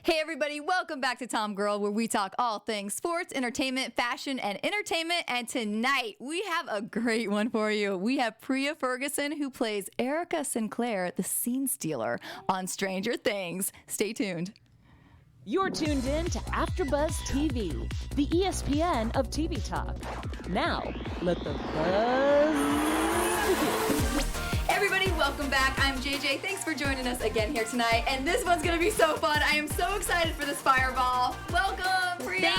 Hey everybody, welcome back to TomGirl, where we talk all things sports, entertainment, fashion, and entertainment. And tonight, we have a great one for you. We have Priah Ferguson, who plays Erica Sinclair, the scene stealer on Stranger Things. Stay tuned. You're tuned in to AfterBuzz TV, the ESPN of TV talk. Now, let the buzz begin. Everybody, welcome back. I'm JJ. Thanks for joining us again here tonight. And this one's going to be so fun. I am so excited for this fireball. Welcome, Priah.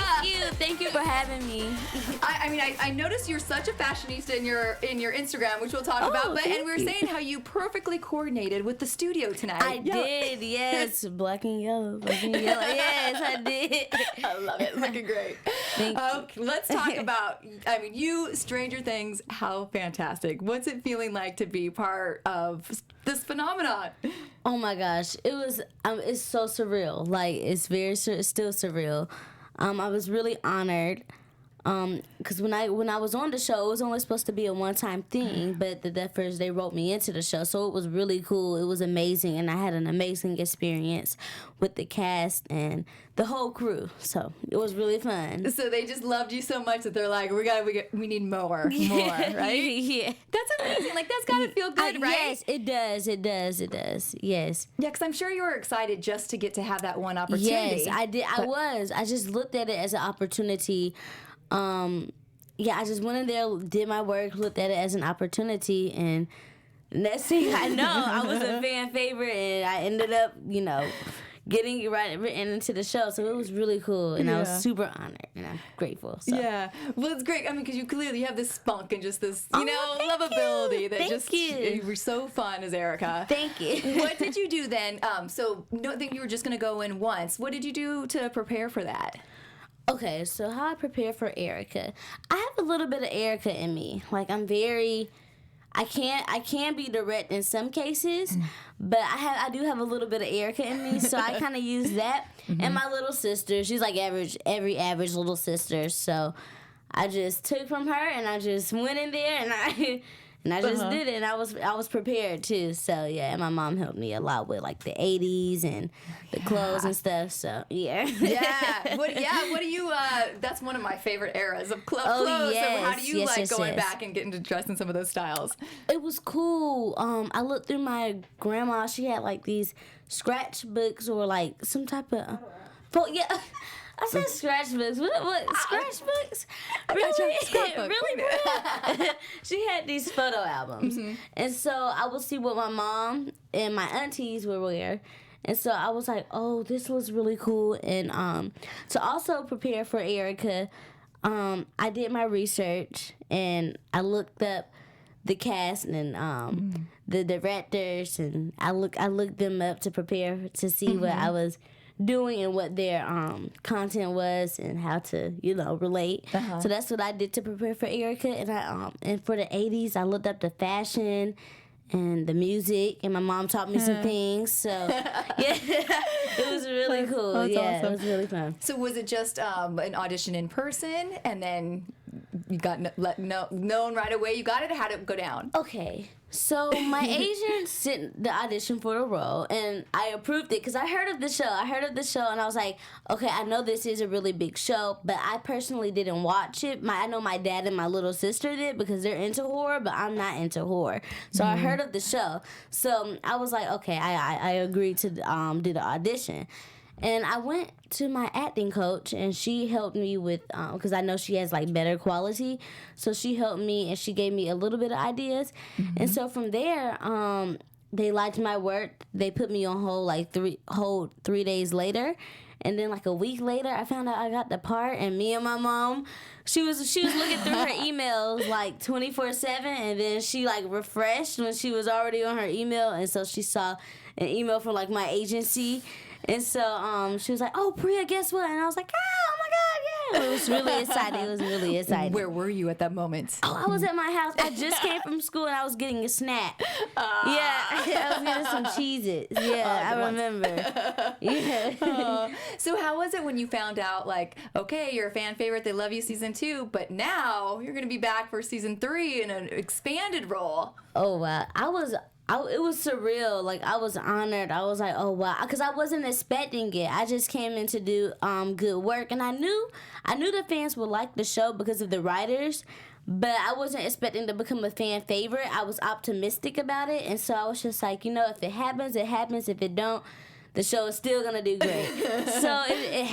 Thank you for having me. I noticed you're such a fashionista in your Instagram, which we'll talk about. But and we were saying how you perfectly coordinated with the studio tonight. I did, yes. Black and yellow. Yes, I did. I love it. Looking great. Thank you. Let's talk about, you, Stranger Things, how fantastic. What's it feeling like to be part of this phenomenon? Oh my gosh. It was, it's so surreal. Like, it's still surreal. I was really honored. Because when I was on the show, it was only supposed to be a one-time thing, but they wrote me into the show, so it was really cool. It was amazing, and I had an amazing experience with the cast and the whole crew. So it was really fun. So they just loved you so much that they're like, we need more, right? Yeah. That's amazing. Like, that's gotta feel good, right? Yes, it does. Yes. Yeah, because I'm sure you were excited just to get to have that one opportunity. Yes, I did. I just looked at it as an opportunity. I just went in there, did my work, looked at it as an opportunity, and next thing I know, I was a fan favorite, and I ended up, getting written into the show. So it was really cool, and I was super honored, and I'm grateful. So. Yeah, well, it's great. Because you clearly have this spunk and just this, lovability that you were so fun as Erica. Thank you. What did you do then? So don't think you were just going to go in once. What did you do to prepare for that? Okay, so how I prepare for Erica. I have a little bit of Erica in me. Like, I can be direct in some cases, but I do have a little bit of Erica in me, so I kind of use that. And my little sister, she's like every average little sister, so I just took from her and I just went in there and I just did it, and I was prepared too. So yeah, and my mom helped me a lot with like the 80s and the clothes and stuff. So yeah. What do you? That's one of my favorite eras of clothes. Yes, so how do you going back and getting to dress in some of those styles? It was cool. I looked through my grandma. She had like these scratchbooks or like some type of. I said scratchbooks. What? Scratchbooks? Really? Really? She had these photo albums. And so I would see what my mom and my aunties would wear. And so I was like, oh, this looks really cool. And to also prepare for Erica, I did my research and I looked up the cast and the directors, and I looked them up to prepare to see what I was doing and what their content was and how to relate. So that's what I did to prepare for Erica. And and for the 80s, I looked up the fashion and the music, and my mom taught me some things. So yeah, it was really cool. That's awesome. It was really fun. So was it just an audition in person, and then you got known right away? You got it. How did it go down? Okay. So my agent sent the audition for the role, and I approved it because I heard of the show. And I was like, okay, I know this is a really big show, but I personally didn't watch it. I know my dad and my little sister did because they're into horror, but I'm not into horror. So I heard of the show. So I was like, okay, I agreed to do the audition. And I went to my acting coach, and she helped me with, because I know she has, like, better quality. So she helped me, and she gave me a little bit of ideas. And so from there, they liked my work. They put me on hold, like, 3 days later. And then, like, a week later, I found out I got the part, and me and my mom, she was looking through her emails, like, 24/7, and then she, like, refreshed when she was already on her email, and so she saw an email from, like, my agency. And so she was like, oh, Priah, guess what? And I was like, oh, my God, yeah. It was really exciting. Where were you at that moment? Oh, I was at my house. I just came from school, and I was getting a snack. I was getting some Cheez-Its. Yeah, I remember. Yeah. So how was it when you found out, like, okay, you're a fan favorite, they love you season 2, but now you're going to be back for season 3 in an expanded role? Oh, wow. it was surreal. Like, I was honored. I was like, oh wow, because I wasn't expecting it. I just came in to do good work, and I knew the fans would like the show because of the writers. But I wasn't expecting to become a fan favorite. I was optimistic about it, and so I was just like, if it happens, it happens. If it don't, the show is still gonna do great. So it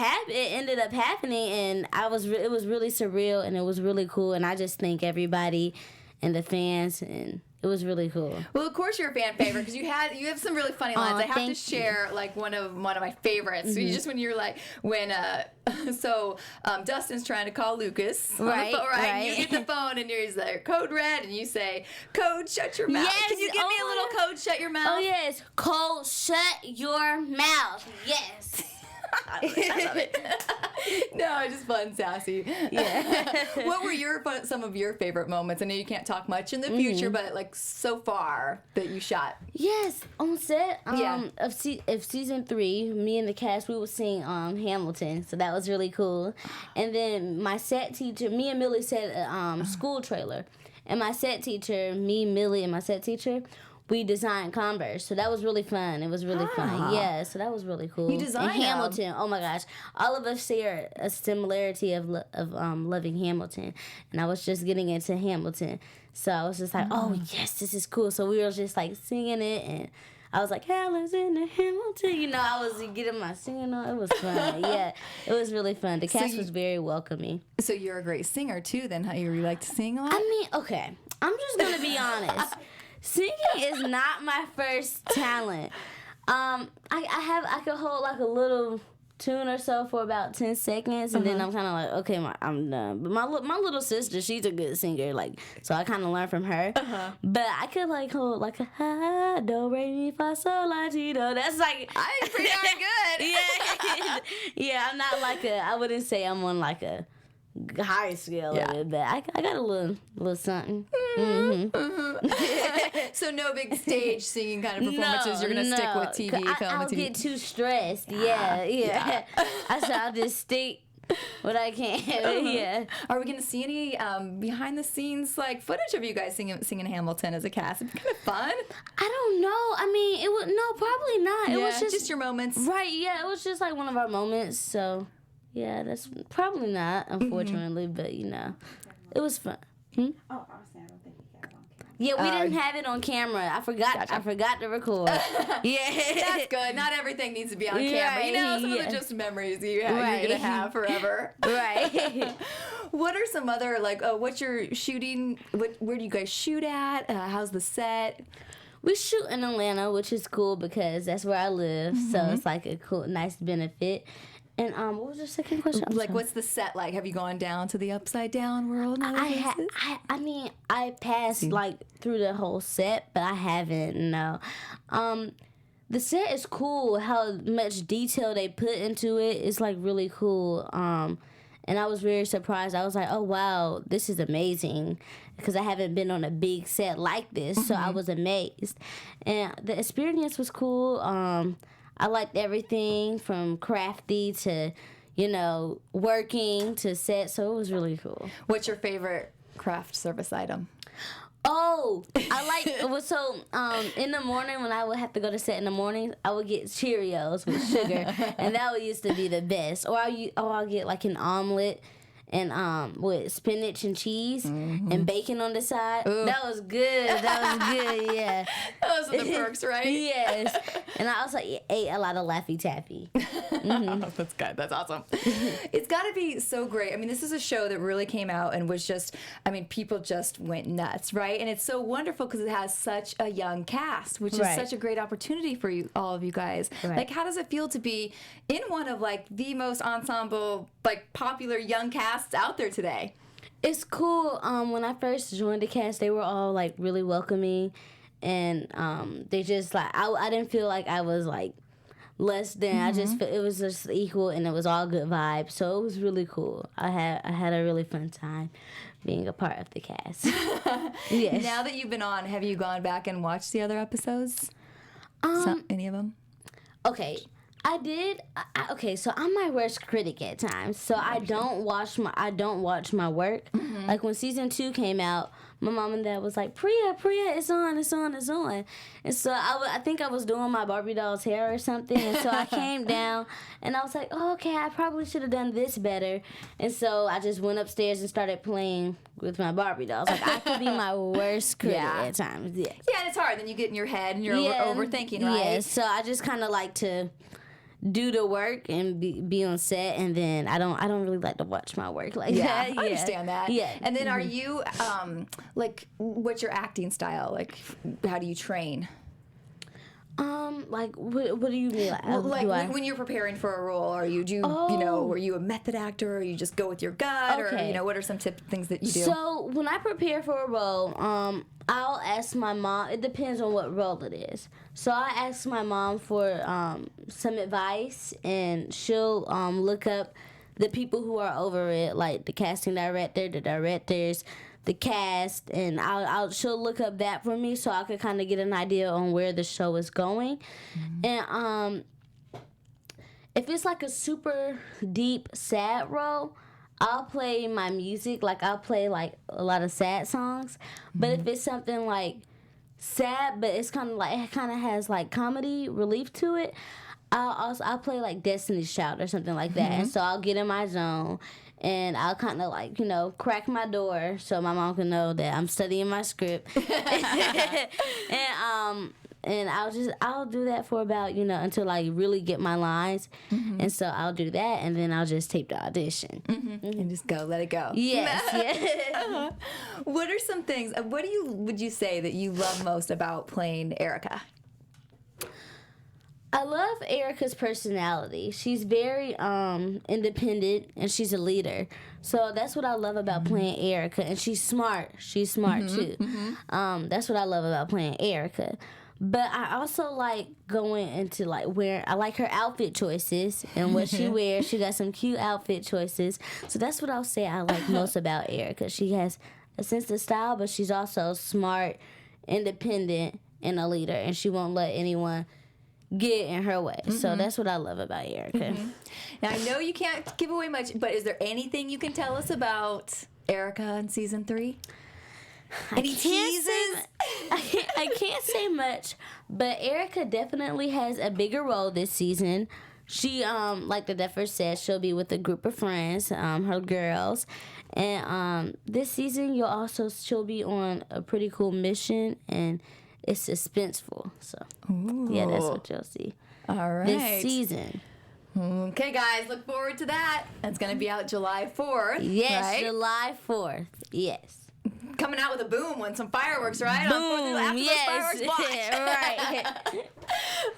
ended up happening, and it was really surreal, and it was really cool. And I just thank everybody and the fans, and it was really cool. Well, of course you're a fan favorite because you have some really funny lines. I have to share like one of my favorites. Mm-hmm. Just when you're like Dustin's trying to call Lucas on the phone, right? And you get the phone and he's like, code red, and you say, code shut your mouth. Yes, can you give me a little code shut your mouth? Oh yes, code shut your mouth. Yes. I love it. No, it's just fun, sassy. Yeah. What were some of your favorite moments? I know you can't talk much in the future, but like so far that you shot. Yes, on set of season 3, me and the cast, we would sing Hamilton, so that was really cool. And then my set teacher, me and Millie set a school trailer, and my set teacher, Millie, and my set teacher, we designed Converse, so that was really fun. It was really fun. Yeah, so that was really cool. You designed and Hamilton. Oh my gosh, all of us share a similarity of loving Hamilton, and I was just getting into Hamilton, so I was just like, oh yes, this is cool. So we were just like singing it, and I was like, Hamilton, Hamilton. I was getting my singing on. It was fun. Yeah, it was really fun. The cast was very welcoming. So you're a great singer too, then? Huh? You like to sing a lot? I mean, okay, I'm just gonna be honest. Singing is not my first talent. I could hold like a little tune or so for about 10 seconds, and then I'm kind of like, okay, I'm done. But my little sister, she's a good singer, like, so I kind of learned from her. But I could like hold like a ha, do, re, mi, fa, sol, la, ti, do. That's like I'm pretty darn good. Yeah, yeah. I'm not like I wouldn't say I'm on like a high scale of it, but I got a little something. So no big stage singing kind of performances. You're gonna stick with TV, film, I'll and TV. get too stressed. Yeah. I said I'll just stick what I can. Yeah. Are we gonna see any behind the scenes like footage of you guys singing Hamilton as a cast? It'd be kind of fun. I don't know. I mean, probably not. It was just your moments. Right. Yeah. It was just like one of our moments. So. Yeah, that's probably not, unfortunately, but it was fun. Oh, I was saying, I don't think we had it on camera. Yeah, we didn't have it on camera. I forgot. Gotcha. I forgot to record. Yeah, that's good. Not everything needs to be on camera. Some of the just memories you're gonna have forever. Right. What are some other what's your shooting? Where do you guys shoot at? How's the set? We shoot in Atlanta, which is cool because that's where I live. So it's like a cool, nice benefit. And what was your second question? What's the set like? Have you gone down to the Upside Down world? I mean, I passed through the whole set, but I haven't. No. The set is cool. How much detail they put into it is really cool. And I was very surprised. I was like, oh wow, this is amazing, because I haven't been on a big set like this. So I was amazed, and the experience was cool. I liked everything from crafty to, working to set, so it was really cool. What's your favorite craft service item? Oh, in the morning when I would have to go to set in the morning, I would get Cheerios with sugar, and that used to be the best. Or I'll get like an omelet and with spinach and cheese and bacon on the side. Ooh. That was good. Yeah. Those are the perks, right? Yes. And I also ate a lot of Laffy Taffy. That's good. That's awesome. It's got to be so great. I mean, this is a show that really came out and was just, people just went nuts, right? And it's so wonderful because it has such a young cast, which is such a great opportunity for all of you guys. Right. How does it feel to be in one of the most ensemble, popular young casts out there today? It's cool. When I first joined the cast, they were all really welcoming, and they just I didn't feel like I was less than. I just felt it was just equal, and it was all good vibes. So it was really cool. I had a really fun time being a part of the cast. Yes. Now that you've been on, have you gone back and watched the other episodes? Any of them? Okay. I did. So I'm my worst critic at times. So I don't watch my work. When season 2 came out, my mom and dad was like, Priah, it's on. And so I think I was doing my Barbie doll's hair or something. And so I came down and I was like, oh, okay, I probably should have done this better. And so I just went upstairs and started playing with my Barbie dolls. Like, I could be my worst critic at times. Yeah. Yeah, and it's hard. Then you get in your head and you're overthinking, right? Yeah, so I just kind of like to do the work and be on set, and then I don't really like to watch my work like that. I understand that. Yeah. And then are you like, what's your acting style? Like, how do you train? Like what do you mean? Like when you're preparing for a role, are you you know, are you a method actor, or you just go with your gut, or you know, what are some things that you do? So when I prepare for a role, I'll ask my mom. It depends on what role it is. So I ask my mom for some advice, and she'll look up the people who are over it, like the casting director, the directors, the cast, and she'll look up that for me so I could kind of get an idea on where the show is going. And if it's like a super deep sad role, I'll play my music, like I'll play like a lot of sad songs. But if it's something like sad, but it's kind of like, it kind of has like comedy relief to it, I'll play like Destiny's Child or something like that. And so I'll get in my zone, and I'll kind of like, you know, crack my door so my mom can know that I'm studying my script. And I'll do that for about, you know, until I really get my lines. And so I'll do that, and then I'll just tape the audition. And just go, let it go. Yes. What are some things, would you say that you love most about playing Erica? I love Erica's personality. She's very independent, and she's a leader. So that's what I love about playing Erica. And she's smart. She's smart too. That's what I love about playing Erica. But I also like going into like I like her outfit choices and what she wears. She got some cute outfit choices. So that's what I'll say I like most about Erica. She has a sense of style, but she's also smart, independent, and a leader. And she won't let anyone get in her way. So that's what I love about Erica. Now, I know you can't give away much, but is there anything you can tell us about Erica in season 3? Any teases? I can't say much, but Erica definitely has a bigger role this season. She, like the Duffer said, she'll be with a group of friends, her girls. And this season, she'll be on a pretty cool mission, and it's suspenseful. So, yeah, that's what you'll see. All right. This season. Okay, guys, look forward to that. It's going to be out July 4th. Yes, right? July 4th. Yes. Coming out with a boom when some fireworks, right? Boom, After yes. those fireworks, watch. Right.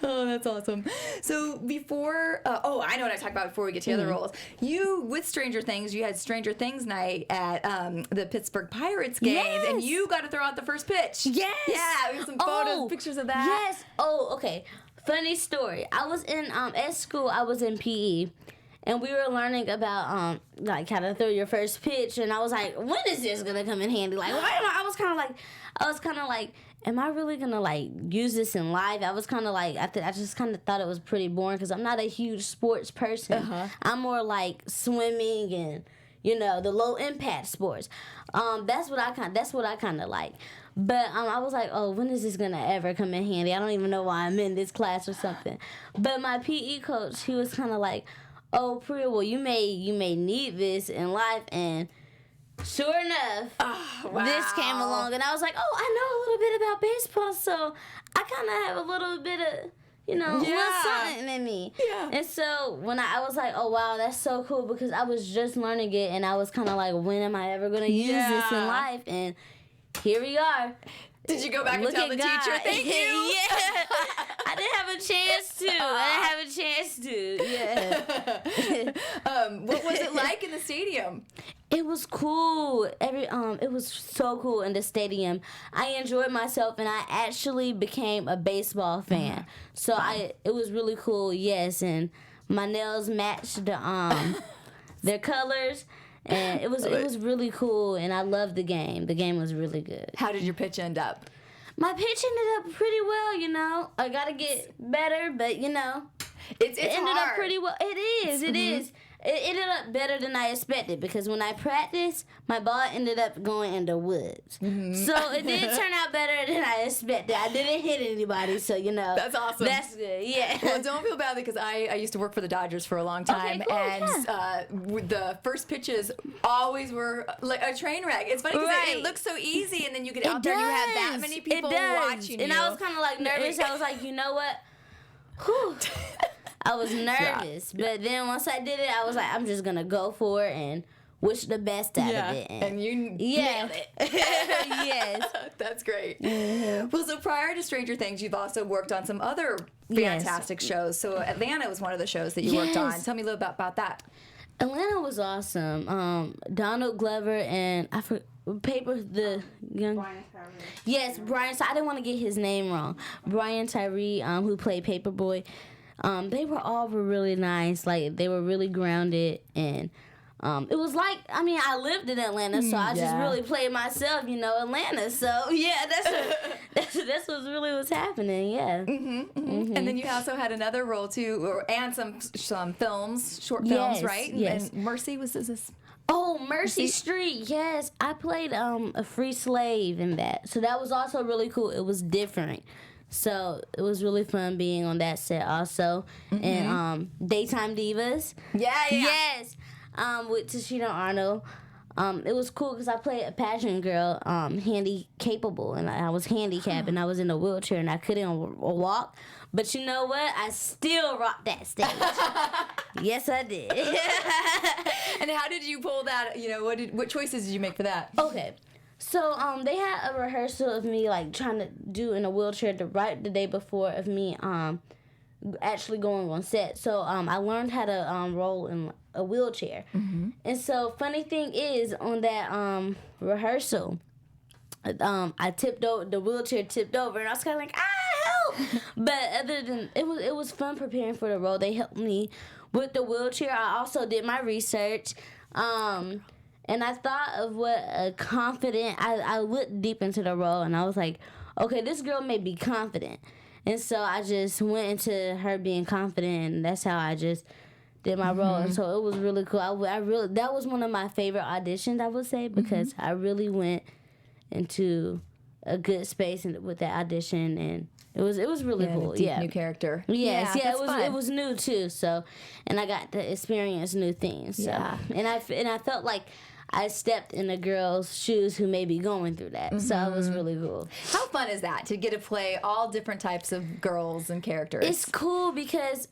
Oh, that's awesome. So before, I know what I talked about before we get to the other roles. You, with Stranger Things, you had Stranger Things night at the Pittsburgh Pirates games, and you got to throw out the first pitch. Yes. Yeah, we have some photos, pictures of that. Yes. Oh, okay. Funny story. I was in, at school, I was in PE. And we were learning about like how to throw your first pitch, and I was like, when is this gonna come in handy? Like, why am I was kind of like, am I really gonna like use this in life? I was kind of like, I just kind of thought it was pretty boring because I'm not a huge sports person. I'm more like swimming and, you know, the low impact sports. That's what I kind of like. But I was like, oh, when is this gonna ever come in handy? I don't even know why I'm in this class or something. But my PE coach, he was kind of like, oh, Priah, well, you may need this in life, and sure enough, this came along, and I was like, oh, I know a little bit about baseball, so I kind of have a little bit of, you know, little something in me. Yeah. And so when I was like, oh, wow, that's so cool, because I was just learning it, and I was kind of like, when am I ever going to use this in life? And here we are. Did you go back and tell the teacher, thank you? Yeah. I didn't have a chance to. Yeah. What was it like in the stadium? It was cool. It was so cool in the stadium. I enjoyed myself, and I actually became a baseball fan. So it was really cool. Yes, and my nails matched their colors. And it was really cool, and I loved the game. The game was really good. How did your pitch end up? My pitch ended up pretty well, you know. I got to get better, but, you know. It's ended hard. up pretty well. It is. It ended up better than I expected because when I practiced, my ball ended up going in the woods. So it did turn out better than I expected. I didn't hit anybody, so That's awesome. That's good. Yeah. Well, don't feel bad because I used to work for the Dodgers for a long time, cool, and the first pitches always were like a train wreck. It's funny because it looks so easy, and then you get out there and you have that many people watching you. And I was kind of like nervous. I was like, you know what? Whew. I was nervous, but then once I did it, I was like, I'm just gonna go for it and wish the best out of it. And you nailed it. Yes. That's great. Well, so prior to Stranger Things, you've also worked on some other fantastic shows. So Atlanta was one of the shows that you worked on. Tell me a little bit about that. Atlanta was awesome. Donald Glover and Brian Tyree. Yes, Brian. So I didn't want to get his name wrong. Brian Tyree, who played Paperboy. They were all really nice. Like, they were really grounded, and it was like, I mean, I lived in Atlanta, so I just really played myself, Atlanta. So yeah, that's what's really what's happening. Yeah. And then you also had another role too, and some films, short films, right? Yes. And Mercy was this. Oh, Mercy Street, yes. I played a free slave in that. So that was also really cool. It was different. So it was really fun being on that set also. And Daytime Divas. Yeah. Yes. With Tashina Arnold. It was cool because I played a pageant girl, capable, and I was handicapped, and I was in a wheelchair, and I couldn't walk. But you know what? I still rocked that stage. Yes, I did. And how did you pull that? What choices did you make for that? Okay. So they had a rehearsal of me like trying to do in a wheelchair the day before of me actually going on set. So I learned how to roll in a wheelchair. And so funny thing is on that rehearsal, I tipped over, the wheelchair tipped over, and I was kind of like, help! But other than it was fun preparing for the role. They helped me with the wheelchair. I also did my research. And I thought of what a confident, I looked deep into the role, and I was like, okay, this girl may be confident. And so I just went into her being confident, and that's how I just did my role. And so it was really cool. I really, that was one of my favorite auditions, I would say, because I really went into a good space with that audition, and it was really cool. New character. Yes, it was new too. So, and I got to experience new things. So. And I felt like I stepped in a girl's shoes who may be going through that. So it was really cool. How fun is that to get to play all different types of girls and characters? It's cool because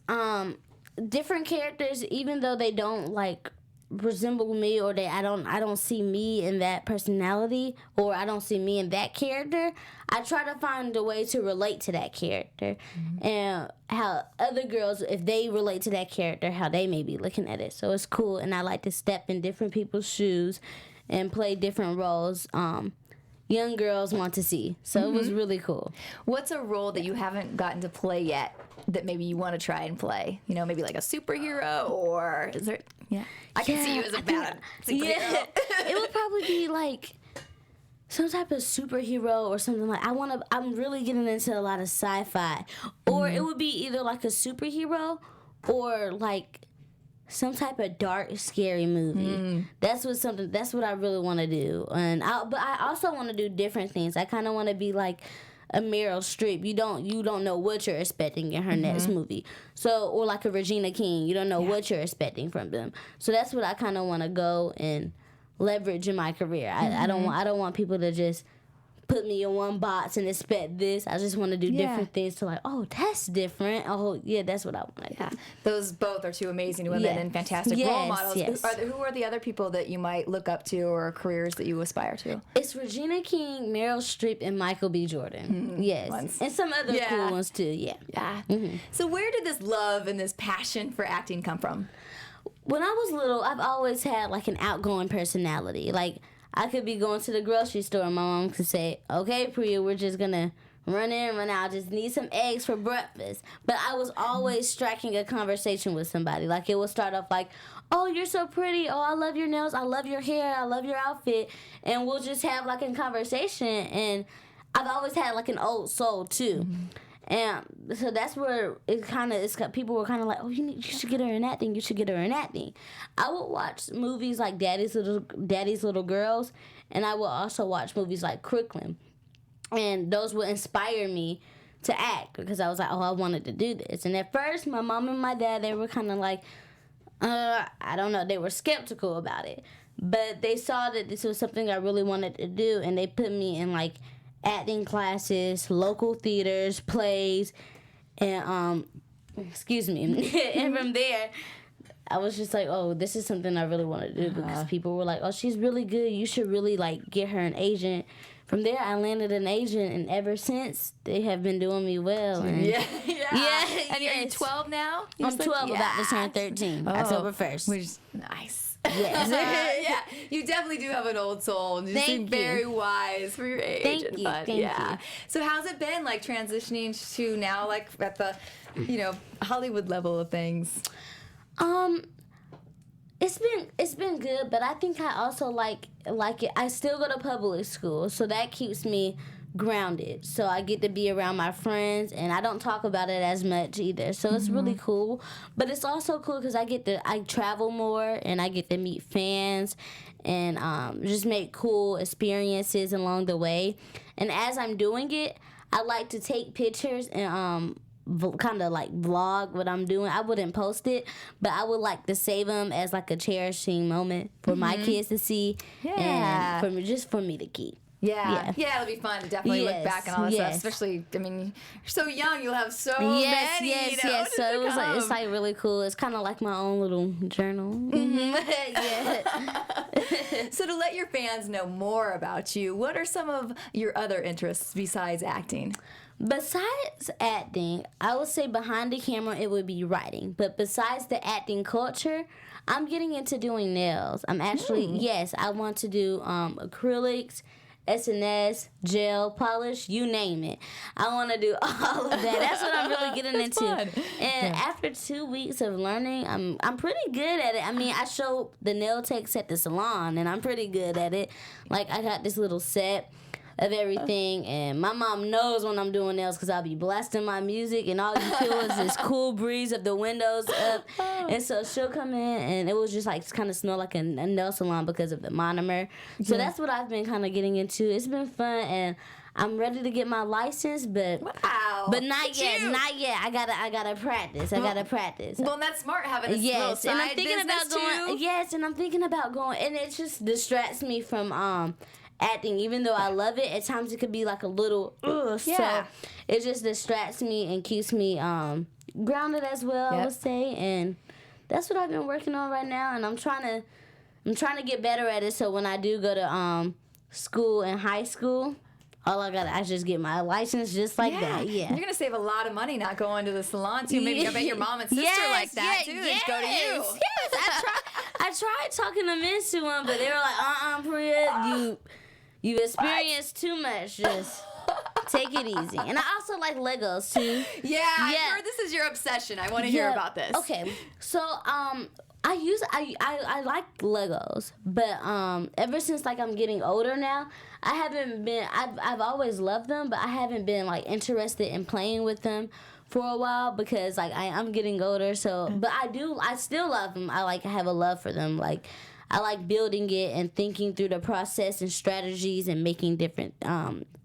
different characters, even though they don't like resemble me, or I don't see me in that personality, or I don't see me in that character, I try to find a way to relate to that character, and how other girls, if they relate to that character, how they may be looking at it. So it's cool, and I like to step in different people's shoes and play different roles young girls want to see. So it was really cool. What's a role that you haven't gotten to play yet that maybe you want to try and play? Maybe like a superhero, or is there? Yeah, I can see you as a bad superhero. Yeah, it would probably be like some type of superhero or something like. I'm really getting into a lot of sci-fi, or it would be either like a superhero or like some type of dark, scary movie. That's what I really want to do, but I also want to do different things. I kind of want to be like a Meryl Streep. You don't know what you're expecting in her next movie. So, or like a Regina King. You don't know what you're expecting from them. So that's what I kind of want to go and leverage in my career. I don't want people to just put me in one box and expect this. I just want to do different things to like, oh, that's different. Oh, yeah, that's what I want to do. Those both are two amazing women and fantastic role models. Yes. Who are the other people that you might look up to, or careers that you aspire to? It's Regina King, Meryl Streep, and Michael B. Jordan. Yes. And some other cool ones too, yeah. So where did this love and this passion for acting come from? When I was little, I've always had like an outgoing personality. Like, I could be going to the grocery store and my mom could say, okay, Priya, we're just going to run in, run out. Just need some eggs for breakfast. But I was always striking a conversation with somebody. Like, it would start off like, oh, you're so pretty. Oh, I love your nails. I love your hair. I love your outfit. And we'll just have like a conversation. And I've always had like an old soul too. And so that's where it kind of people were kind of like, oh, you should get her in acting. You should get her in acting. I would watch movies like Daddy's Little Girls, and I would also watch movies like Crooklyn, and those would inspire me to act because I was like, oh, I wanted to do this. And at first, my mom and my dad, they were kind of like, I don't know, they were skeptical about it, but they saw that this was something I really wanted to do, and they put me in like acting classes, local theaters, plays, and and from there I was just like, oh, this is something I really want to do because people were like, oh, she's really good, you should really like get her an agent. From there I landed an agent, and ever since they have been doing me well. And yeah. And you're 12 now? I'm 12, about to turn 13 October 1st. Which is nice. Yes. Yeah, you definitely do have an old soul. And you seem very wise for your age. Thank you. Thank you. So how's it been, like, transitioning to now, like, at the, Hollywood level of things? It's been good, but I think I also like it. I still go to public school, so that keeps me grounded. So I get to be around my friends, and I don't talk about it as much either. So it's really cool. But it's also cool because I travel more, and I get to meet fans and just make cool experiences along the way. And as I'm doing it, I like to take pictures and kind of like vlog what I'm doing. I wouldn't post it, but I would like to save them as like a cherishing moment for my kids to see, and for me to keep. Yeah, it'll be fun to definitely look back on all this stuff. Especially, I mean, you're so young, you'll have so many. Yes. So it was it's like really cool. It's kind of like my own little journal. So to let your fans know more about you, what are some of your other interests besides acting? Besides acting, I would say behind the camera it would be writing. But besides the acting culture, I'm getting into doing nails. I'm actually, I want to do acrylics, SNS, gel polish, you name it. I want to do all of that. That's what I'm really getting into. Fun. And after 2 weeks of learning, I'm pretty good at it. I mean, I show the nail techs at the salon, and I'm pretty good at it. Like, I got this little set of everything, and my mom knows when I'm doing nails because I'll be blasting my music, and all you feel is this cool breeze of the windows up, and so she'll come in, and it will just like kind of smell like a nail salon because of the monomer. So that's what I've been kind of getting into. It's been fun, and I'm ready to get my license, but not yet. Not yet. I gotta practice. Well, that's smart having a little side and I'm thinking about going. too. Yes, and I'm thinking about going, and it just distracts me from acting. Even though I love it, at times it could be like a little so it just distracts me and keeps me grounded as well. I would say, and that's what I've been working on right now, and I'm trying to get better at it, so when I do go to school in high school, I just get my license just like that. Yeah. You're gonna save a lot of money not going to the salon too. Maybe I bet your mom and sister like that too. They go to you. Yes, I tried talking them into them, but they were like, Priya, you experienced too much. Just take it easy. And I also like Legos too. Yeah, I've heard this is your obsession. I want to hear about this. Okay, so I like Legos, but ever since like I'm getting older now, I've always loved them, but I haven't been like interested in playing with them for a while because like I'm getting older. So, but I still love them. I have a love for them. Like, I like building it and thinking through the process and strategies and making different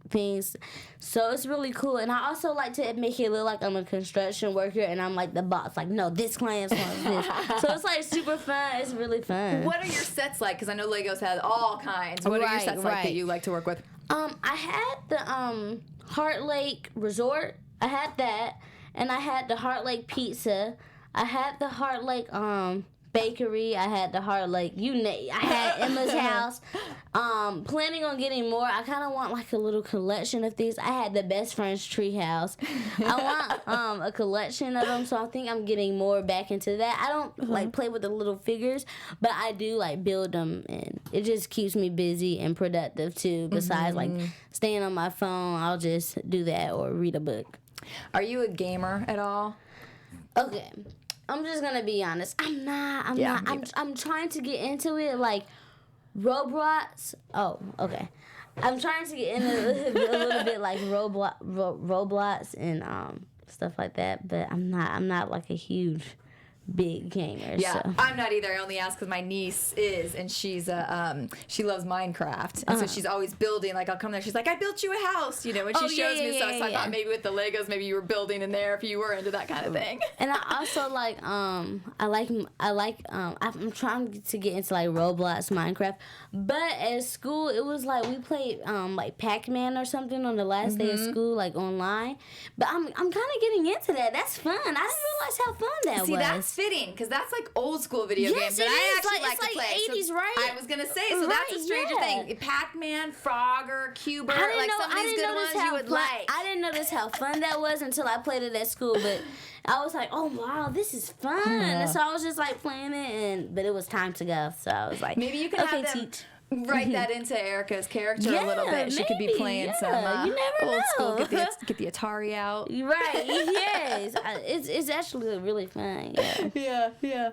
things. So it's really cool. And I also like to make it look like I'm a construction worker and I'm like the boss. Like, no, this client wants this. So it's like super fun. It's really fun. What are your sets like? Because I know Legos has all kinds. What are your sets like that you like to work with? I had the Heart Lake Resort. I had that. And I had the Heart Lake Pizza. I had the Heart Lake Bakery. I had the Heart Lake. I had Emma's house. Planning on getting more. I kind of want like a little collection of these. I had the Best Friends Tree House. I want a collection of them, so I think I'm getting more back into that. I don't like play with the little figures, but I do like build them, and it just keeps me busy and productive too. Besides like staying on my phone, I'll just do that or read a book. Are you a gamer at all? Okay. I'm just gonna be honest. I'm not. I'm trying to get into it. Like Roblox. Oh, okay. I'm trying to get in a little bit like Roblox and stuff like that, but I'm not like a huge big gamer. Yeah, so. I'm not either. I only ask because my niece is, and she's she loves Minecraft, and so she's always building. Like I'll come there, she's like, I built you a house, you know, and she shows me. So I thought maybe with the Legos, maybe you were building in there if you were into that kind of thing. And I also like I'm trying to get into like Roblox, Minecraft, but at school it was like we played like Pac-Man or something on the last day of school, like online. But I'm kind of getting into that. That's fun. I didn't realize how fun that was. See, that's fitting because that's like old school video games that I actually like to play. It's like 80s, right? I was gonna say, so that's a stranger thing. Pac-Man, Frogger, Cuber, like some of these good ones you would like. I didn't notice how fun that was until I played it at school, but I was like, oh wow, this is fun. And so I was just like playing it, but it was time to go. So I was like, maybe you can have them write that into Erica's character a little bit. She could be playing some you never old know. school. Get the Atari out. Right? Yes, it's actually really fun. Yeah. Yeah.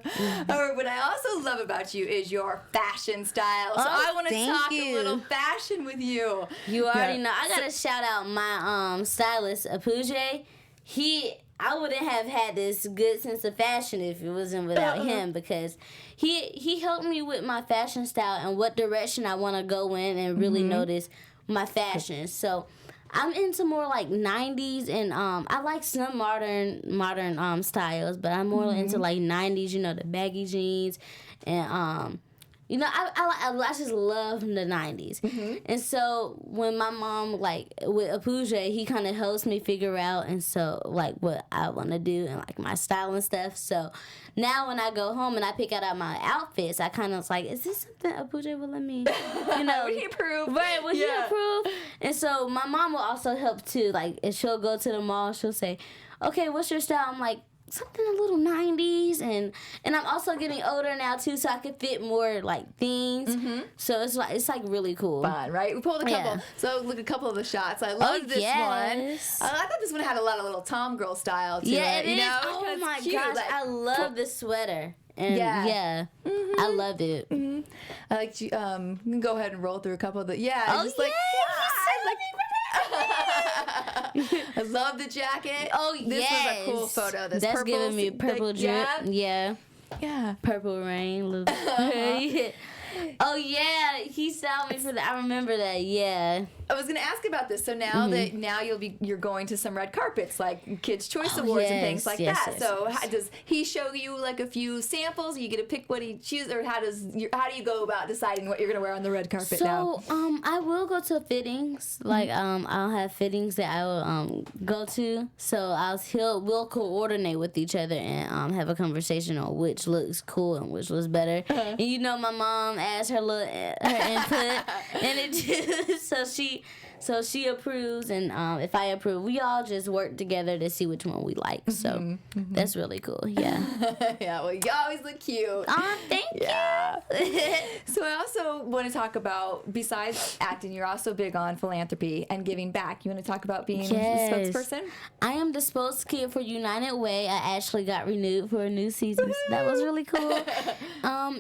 All right. What I also love about you is your fashion style. So I want to talk a little fashion with you. You already know. I gotta shout out my stylist, Apuje. I wouldn't have had this good sense of fashion if it wasn't without him, because he helped me with my fashion style and what direction I want to go in and really notice my fashion. So I'm into more like 90s and I like some modern styles, but I'm more into like 90s, you know, the baggy jeans and you know, I just love the 90s. And so when my mom, like, with Apuje, he kind of helps me figure out, and so, like, what I want to do and, like, my style and stuff. So now when I go home and I pick out my outfits, I kind of like, is this something Apuje will let me, you know? Would he approve? Right, would he approve? And so my mom will also help, too. Like, if she'll go to the mall, she'll say, okay, what's your style? I'm like, something a little 90s, and I'm also getting older now too, so I can fit more like things. So it's like really cool. Fun, right? We pulled a couple. So look, a couple of the shots. I love this one. I thought this one had a lot of little TomGirl style to it. Yeah, it is. You know? Oh my cute. gosh, Like, I love this sweater. And I love it. I like you. You can go ahead and roll through a couple of the. Oh, just like. I love the jacket. Oh, this was a cool photo. This that's purple, giving me purple drip. Yeah. Purple rain. Oh yeah, he styled me for that. I remember that. Yeah. I was gonna ask about this. So now you're going to some red carpets, like Kids' Choice Awards and things like that. So how, does he show you like a few samples? You get to pick what he chooses, or how do you go about deciding what you're gonna wear on the red carpet now? So I will go to fittings. Like I'll have fittings that I will go to. So we'll coordinate with each other and have a conversation on which looks cool and which looks better. And you know, my mom asked her input, and it just so she approves, and if I approve, we all just work together to see which one we like. So that's really cool. Yeah. Yeah. Well, you always look cute. Oh, thank you. So I also want to talk about, besides acting, you're also big on philanthropy and giving back. You want to talk about being the spokesperson? I am the spokeskid for United Way. I actually got renewed for a new season. So that was really cool.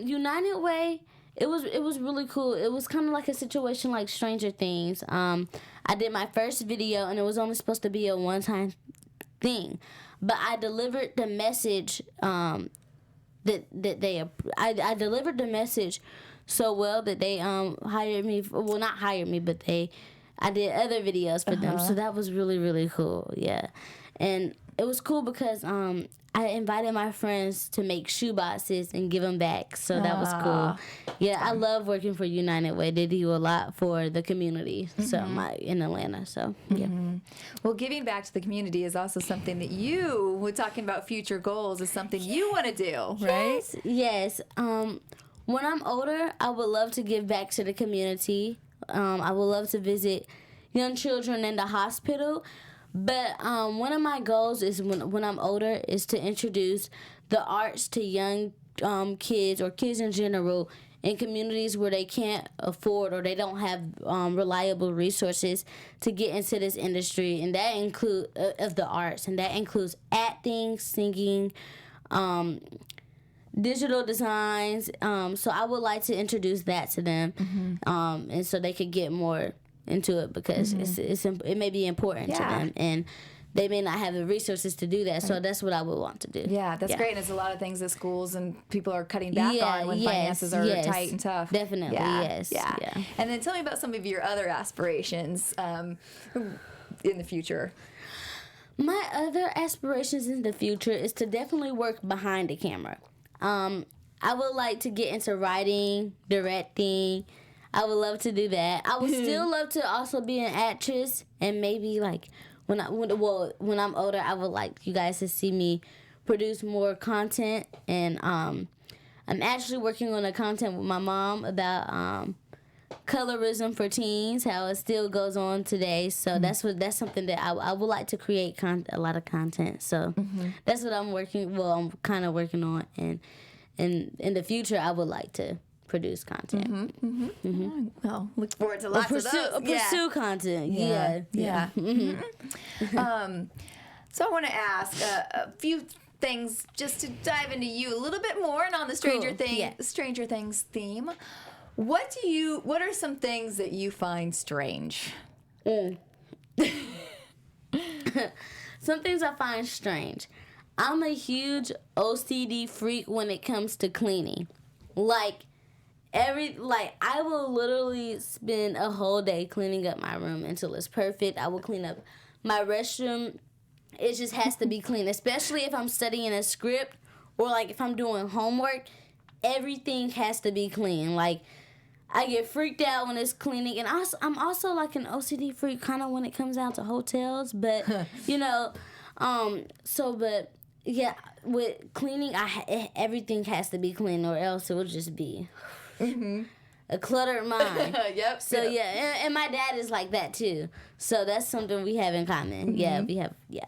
United Way. It was really cool. It was kind of like a situation like Stranger Things. I did my first video, and it was only supposed to be a one-time thing, but I delivered the message I delivered the message so well that they hired me. Well, not hired me, but I did other videos for them. So that was really, really cool. Yeah, and it was cool because I invited my friends to make shoe boxes and give them back. So that was cool. Yeah, I love working for United Way. They do a lot for the community in Atlanta. So, yeah. Well, giving back to the community is also something that we're talking about future goals, is something you want to do, right? Yes. When I'm older, I would love to give back to the community. I would love to visit young children in the hospital. But one of my goals is when I'm older is to introduce the arts to young kids or kids in general in communities where they can't afford or they don't have reliable resources to get into this industry, and that include of the arts, and that includes acting, singing, digital designs. So I would like to introduce that to them, and so they could get more into it because it may be important to them, and they may not have the resources to do that. So that's what I would want to do. Yeah, that's great. And there's a lot of things that schools and people are cutting back on when finances are tight and tough. Definitely, yes. Yeah. And then tell me about some of your other aspirations in the future. My other aspirations in the future is to definitely work behind the camera. I would like to get into writing, directing. I would love to do that. I would still love to also be an actress, and maybe like when I'm older, I would like you guys to see me produce more content. And I'm actually working on a content with my mom about colorism for teens, how it still goes on today. So that's something that I would like to create a lot of content. So that's what I'm kind of working on, and in the future I would like to produce content. Well, look forward to lots of those. Pursue content. Yeah. So I want to ask a few things just to dive into you a little bit more and on the Stranger Things theme. What are some things that you find strange? Some things I find strange. I'm a huge OCD freak when it comes to cleaning. I will literally spend a whole day cleaning up my room until it's perfect. I will clean up my restroom. It just has to be clean, especially if I'm studying a script or if I'm doing homework. Everything has to be clean. I get freaked out when it's cleaning, and I'm also an OCD freak kind of when it comes down to hotels, but with cleaning, everything has to be clean, or else it will just be a cluttered mind. Yep. So and my dad is like that too. So that's something we have in common. Yeah, we have. Yeah.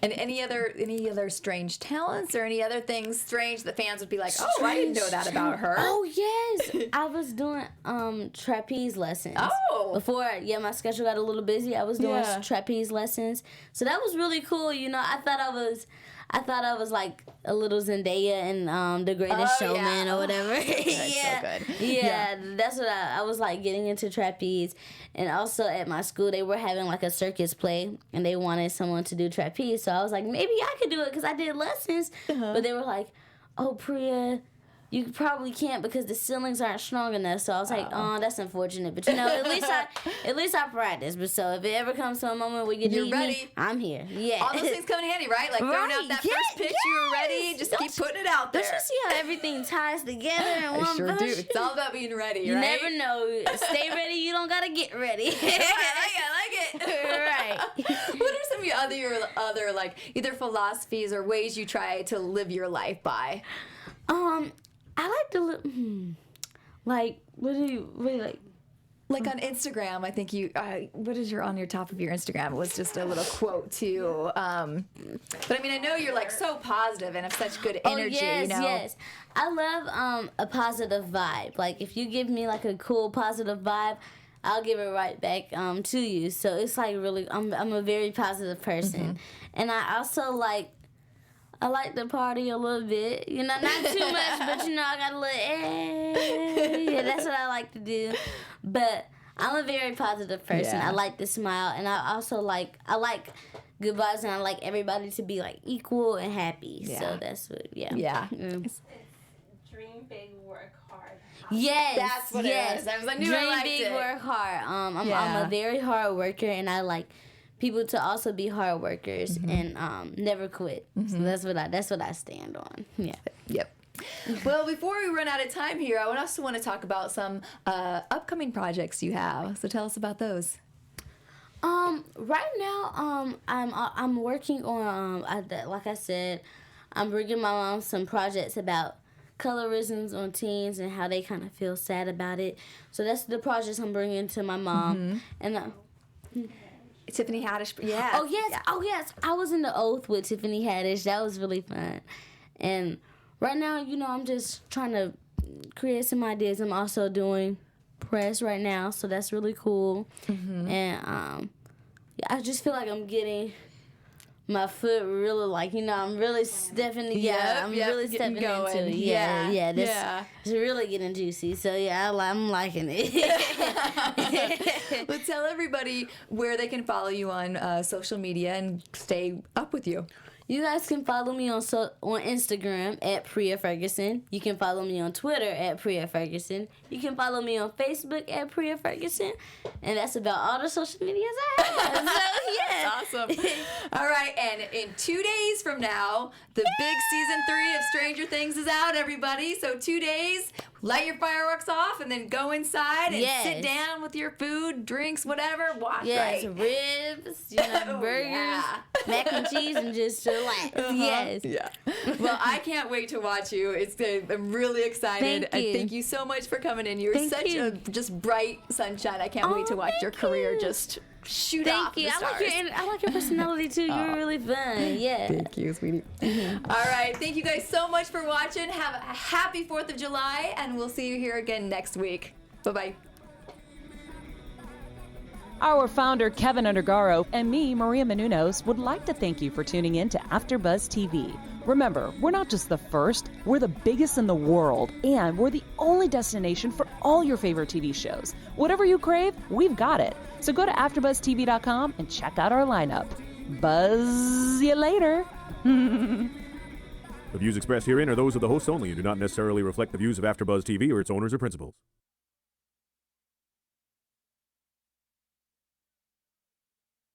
And any other strange talents or any other things strange that fans would be like, oh, I didn't know that about her. Oh yes, I was doing trapeze lessons. Oh. Before my schedule got a little busy, I was doing trapeze lessons. So that was really cool. I thought I was like a little Zendaya in The Greatest Showman or whatever. So good. Yeah, that's what I was getting into trapeze. And also at my school, they were having a circus play, and they wanted someone to do trapeze. So I was like, maybe I could do it because I did lessons. But they were like, oh, Priah, you probably can't because the ceilings aren't strong enough. So I was like, oh, that's unfortunate. But at least I practiced. But so if it ever comes to a moment where you need me, I'm here. Yeah. All those things come in handy, right? Throwing out that first pitch, you were ready. Just keep putting it out there. Don't you see how everything ties together in one sure bunch? do. It's all about being ready, you right? You never know. Stay ready. You don't gotta get ready. I like it. Right. What are some of your other either philosophies or ways you try to live your life by? I like to live. What do you like? On Instagram, I think you. What is on your top of your Instagram? It was just a little quote too. But I know you're so positive and have such good energy. Oh, yes. I love a positive vibe. If you give me a cool positive vibe, I'll give it right back to you. So it's really, I'm a very positive person, and I also I like to party a little bit, not too much, but I got a little, yeah, that's what I like to do. But I'm a very positive person. Yeah. I like to smile, and I also I like good vibes, and I like everybody to be equal and happy. Yeah. So that's what, Yeah. It's dream big, work hard. Yes, That's what it is. I knew I liked big, it. work hard. I'm a very hard worker, and I like people to also be hard workers and never quit. So that's what I stand on. Yeah. Yep. Well, before we run out of time here, I also want to talk about some upcoming projects you have. So tell us about those. Right now, I'm working on like I said, I'm bringing my mom some projects about colorisms on teens and how they kind of feel sad about it. So that's the projects I'm bringing to my mom. And Tiffany Haddish, yeah. Oh yes. I was in the Oath with Tiffany Haddish. That was really fun. And right now, I'm just trying to create some ideas. I'm also doing press right now, so that's really cool. And I just feel like I'm getting my foot really, like, I'm really stepping really stepping going. into it. It's really getting juicy. So yeah, I'm liking it. Well, tell everybody where they can follow you on social media and stay up with you. You guys can follow me on Instagram at Priah Ferguson. You can follow me on Twitter at Priah Ferguson. You can follow me on Facebook at Priah Ferguson. And that's about all the social medias I have. So, yeah. That's awesome. All right, and in 2 days from now, the big season 3 of Stranger Things is out, everybody. So 2 days, light your fireworks off and then go inside and sit down with your food, drinks, whatever. Watch, yes, right? Ribs, burgers, mac and cheese, and just relax. Yes. Yeah. Well, I can't wait to watch you. I'm really excited. Thank you. Thank you so much for coming in. You're Thank such you. a just bright sunshine. I can't wait to watch your career just shoot off the stars. I like your personality too. You're really fun. Yeah. Thank you, sweetie. All right. Thank you guys so much for watching. Have a happy 4th of July, and we'll see you here again next week. Bye-bye. Our founder, Keven Undergaro, and me, Maria Menounos, would like to thank you for tuning in to AfterBuzz TV. Remember, we're not just the first, we're the biggest in the world, and we're the only destination for all your favorite TV shows. Whatever you crave, we've got it. So go to AfterBuzzTV.com and check out our lineup. Buzz you later. The views expressed herein are those of the hosts only and do not necessarily reflect the views of AfterBuzz TV or its owners or principals.